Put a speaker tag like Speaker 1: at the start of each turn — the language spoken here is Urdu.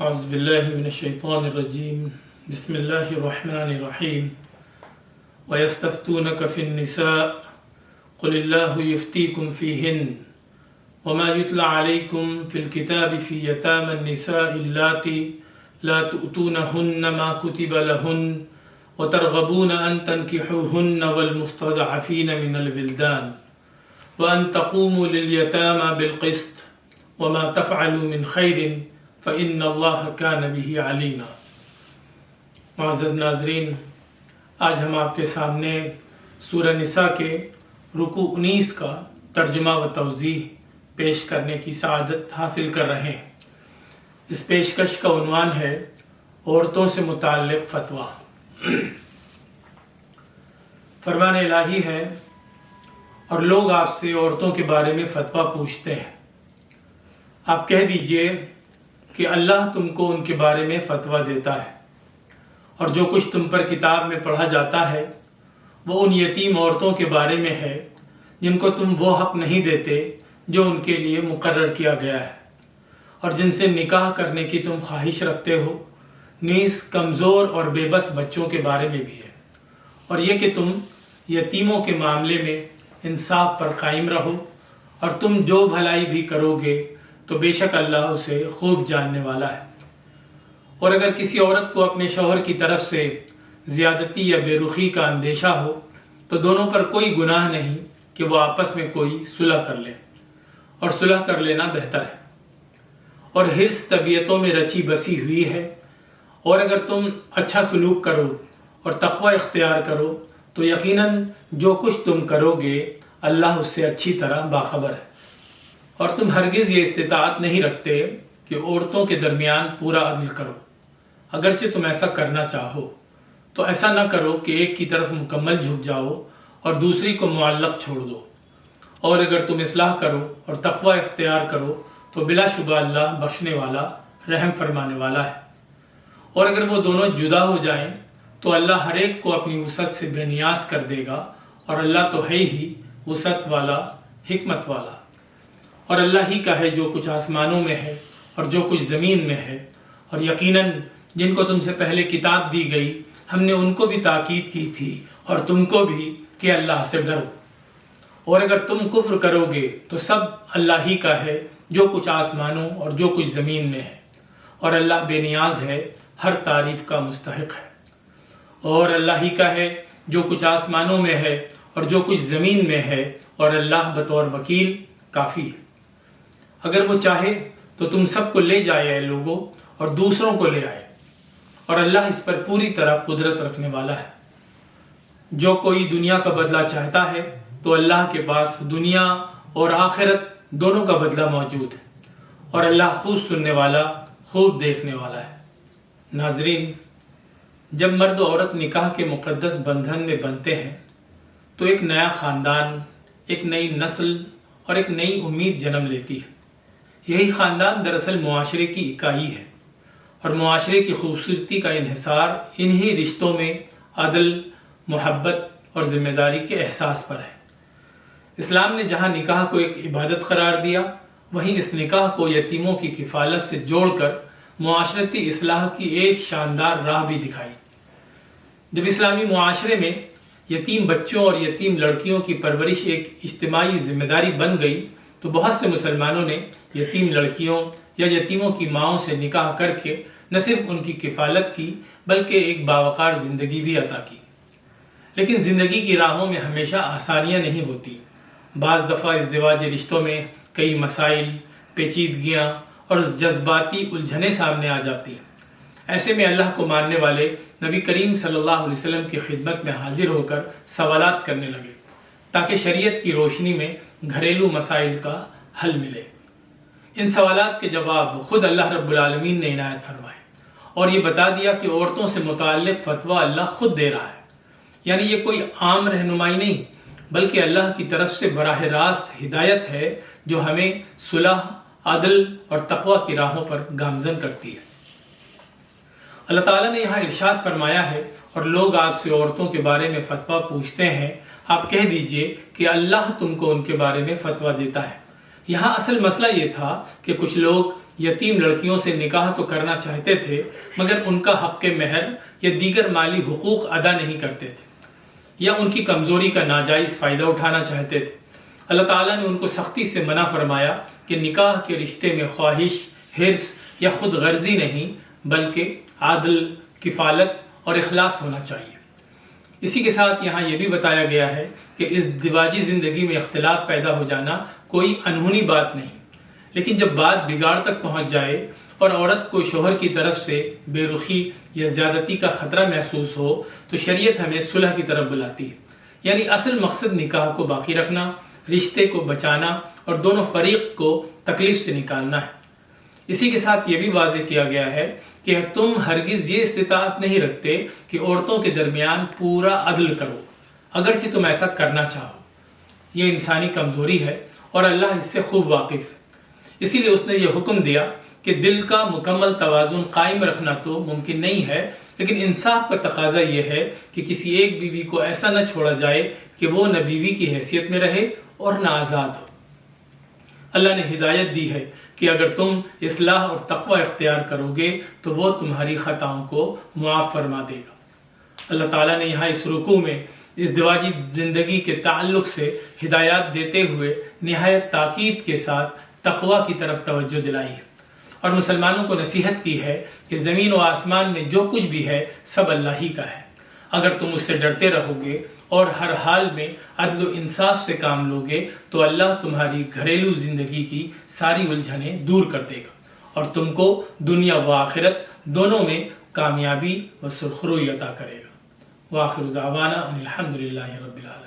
Speaker 1: اعوذ باللہ من الشیطان الرجیم بسم اللہ الرحمن الرحیم وَيَسْتَفْتُونَكَ فِي النِّسَاءِ قُلِ اللَّهُ يُفْتِيكُمْ فِيهِنَّ وَمَا يُتْلَى عَلَيْكُمْ فِي الْكِتَابِ فِي يَتَامَى النِّسَاءِ اللَّاتِي لَا تُؤْتُونَهُنَّ مَا كُتِبَ لَهُنَّ وَتَرْغَبُونَ أَن تَنكِحُوهُنَّ وَالْمُسْتَضْعَفِينَ مِنَ الْوِلْدَانِ وَأَن تَقُومُوا لِلْيَتَامَى بِالْقِسْطِ وَمَا تَفْعَلُوا مِنْ خَيْرٍ فَإِنَّ اللَّهَ كَانَ بِهِ عَلِيمًا۔ معزز ناظرین، آج ہم آپ کے سامنے سورہ نساء کے رکوع 19 کا ترجمہ و توضیح پیش کرنے کی سعادت حاصل کر رہے ہیں۔ اس پیشکش کا عنوان ہے عورتوں سے متعلق فتویٰ۔ فرمان الہی ہے اور لوگ آپ سے عورتوں کے بارے میں فتویٰ پوچھتے ہیں، آپ کہہ دیجئے کہ اللہ تم کو ان کے بارے میں فتویٰ دیتا ہے، اور جو کچھ تم پر کتاب میں پڑھا جاتا ہے وہ ان یتیم عورتوں کے بارے میں ہے جن کو تم وہ حق نہیں دیتے جو ان کے لیے مقرر کیا گیا ہے، اور جن سے نکاح کرنے کی تم خواہش رکھتے ہو، نیز کمزور اور بے بس بچوں کے بارے میں بھی ہے، اور یہ کہ تم یتیموں کے معاملے میں انصاف پر قائم رہو، اور تم جو بھلائی بھی کرو گے تو بے شک اللہ اسے خوب جاننے والا ہے۔ اور اگر کسی عورت کو اپنے شوہر کی طرف سے زیادتی یا بے رخی کا اندیشہ ہو تو دونوں پر کوئی گناہ نہیں کہ وہ آپس میں کوئی صلح کر لیں، اور صلح کر لینا بہتر ہے۔ اور حرص طبیعتوں میں رچی بسی ہوئی ہے، اور اگر تم اچھا سلوک کرو اور تقوی اختیار کرو تو یقیناً جو کچھ تم کرو گے اللہ اس سے اچھی طرح باخبر ہے۔ اور تم ہرگز یہ استطاعت نہیں رکھتے کہ عورتوں کے درمیان پورا عدل کرو، اگرچہ تم ایسا کرنا چاہو تو ایسا نہ کرو کہ ایک کی طرف مکمل جھک جاؤ اور دوسری کو معلق چھوڑ دو، اور اگر تم اصلاح کرو اور تقوی اختیار کرو تو بلا شبہ اللہ بخشنے والا رحم فرمانے والا ہے۔ اور اگر وہ دونوں جدا ہو جائیں تو اللہ ہر ایک کو اپنی وسعت سے بے نیاز کر دے گا، اور اللہ تو ہے ہی وسعت والا، حکمت والا۔ اور اللہ ہی کا ہے جو کچھ آسمانوں میں ہے اور جو کچھ زمین میں ہے، اور یقیناً جن کو تم سے پہلے کتاب دی گئی ہم نے ان کو بھی تاکید کی تھی اور تم کو بھی کہ اللہ سے ڈرو۔ اور اگر تم کفر کرو گے تو سب اللہ ہی کا ہے جو کچھ آسمانوں اور جو کچھ زمین میں ہے، اور اللہ بے نیاز ہے، ہر تعریف کا مستحق ہے۔ اور اللہ ہی کا ہے جو کچھ آسمانوں میں ہے اور جو کچھ زمین میں ہے، اور اللہ بطور وکیل کافی ہے۔ اگر وہ چاہے تو تم سب کو لے جائے اے لوگوں، اور دوسروں کو لے آئے، اور اللہ اس پر پوری طرح قدرت رکھنے والا ہے۔ جو کوئی دنیا کا بدلہ چاہتا ہے تو اللہ کے پاس دنیا اور آخرت دونوں کا بدلہ موجود ہے، اور اللہ خوب سننے والا، خوب دیکھنے والا ہے۔ ناظرین، جب مرد و عورت نکاح کے مقدس بندھن میں بنتے ہیں تو ایک نیا خاندان، ایک نئی نسل اور ایک نئی امید جنم لیتی ہے۔ یہی خاندان دراصل معاشرے کی اکائی ہے، اور معاشرے کی خوبصورتی کا انحصار انہی رشتوں میں عدل، محبت اور ذمہ داری کے احساس پر ہے۔ اسلام نے جہاں نکاح کو ایک عبادت قرار دیا، وہیں اس نکاح کو یتیموں کی کفالت سے جوڑ کر معاشرتی اصلاح کی ایک شاندار راہ بھی دکھائی۔ جب اسلامی معاشرے میں یتیم بچوں اور یتیم لڑکیوں کی پرورش ایک اجتماعی ذمہ داری بن گئی تو بہت سے مسلمانوں نے یتیم لڑکیوں یا یتیموں کی ماؤں سے نکاح کر کے نہ صرف ان کی کفالت کی بلکہ ایک باوقار زندگی بھی عطا کی۔ لیکن زندگی کی راہوں میں ہمیشہ آسانیاں نہیں ہوتی۔ بعض دفعہ ازدواج رشتوں میں کئی مسائل، پیچیدگیاں اور جذباتی الجھنیں سامنے آ جاتی ہیں۔ ایسے میں اللہ کو ماننے والے نبی کریم صلی اللہ علیہ وسلم کی خدمت میں حاضر ہو کر سوالات کرنے لگے تاکہ شریعت کی روشنی میں گھریلو مسائل کا حل ملے۔ ان سوالات کے جواب خود اللہ رب العالمین نے عنایت فرمائے، اور یہ بتا دیا کہ عورتوں سے متعلق فتویٰ اللہ خود دے رہا ہے، یعنی یہ کوئی عام رہنمائی نہیں بلکہ اللہ کی طرف سے براہ راست ہدایت ہے جو ہمیں صلح، عدل اور تقوی کی راہوں پر گامزن کرتی ہے۔ اللہ تعالیٰ نے یہاں ارشاد فرمایا ہے، اور لوگ آپ سے عورتوں کے بارے میں فتویٰ پوچھتے ہیں، آپ کہہ دیجئے کہ اللہ تم کو ان کے بارے میں فتویٰ دیتا ہے۔ یہاں اصل مسئلہ یہ تھا کہ کچھ لوگ یتیم لڑکیوں سے نکاح تو کرنا چاہتے تھے مگر ان کا حق مہر یا دیگر مالی حقوق ادا نہیں کرتے تھے یا ان کی کمزوری کا ناجائز فائدہ اٹھانا چاہتے تھے۔ اللہ تعالیٰ نے ان کو سختی سے منع فرمایا کہ نکاح کے رشتے میں خواہش، حرص یا خود غرضی نہیں بلکہ عدل، کفالت اور اخلاص ہونا چاہیے۔ اسی کے ساتھ یہاں یہ بھی بتایا گیا ہے کہ اس ازدواجی زندگی میں اختلاف پیدا ہو جانا کوئی انہونی بات نہیں، لیکن جب بات بگاڑ تک پہنچ جائے اور عورت کو شوہر کی طرف سے بے رخی یا زیادتی کا خطرہ محسوس ہو تو شریعت ہمیں صلح کی طرف بلاتی ہے، یعنی اصل مقصد نکاح کو باقی رکھنا، رشتے کو بچانا اور دونوں فریق کو تکلیف سے نکالنا ہے۔ اسی کے ساتھ یہ بھی واضح کیا گیا ہے کہ تم ہرگز یہ استطاعت نہیں رکھتے کہ عورتوں کے درمیان پورا عدل کرو، اگرچہ تم ایسا کرنا چاہو۔ یہ انسانی کمزوری ہے اور اللہ اس سے خوب واقف ہے، اسی لیے اس نے یہ حکم دیا کہ دل کا مکمل توازن قائم رکھنا تو ممکن نہیں ہے، لیکن انصاف کا تقاضا یہ ہے کہ کسی ایک بیوی کو ایسا نہ چھوڑا جائے کہ وہ نہ بیوی کی حیثیت میں رہے اور نہ آزاد ہو۔ اللہ نے ہدایت دی ہے کہ اگر تم اصلاح اور تقوی اختیار کرو گے تو وہ تمہاری خطاؤں کو معاف فرما دے گا۔ اللہ تعالیٰ نے یہاں اس رکوع میں ازدواجی زندگی کے تعلق سے ہدایات دیتے ہوئے نہایت تاکید کے ساتھ تقوی کی طرف توجہ دلائی ہے اور مسلمانوں کو نصیحت کی ہے کہ زمین و آسمان میں جو کچھ بھی ہے سب اللہ ہی کا ہے۔ اگر تم اس سے ڈرتے رہو گے اور ہر حال میں عدل و انصاف سے کام لوگے تو اللہ تمہاری گھریلو زندگی کی ساری الجھنیں دور کر دے گا اور تم کو دنیا و آخرت دونوں میں کامیابی و سرخروئی عطا کرے گا۔ وآخر دعوانا ان الحمد للہ رب العالمین۔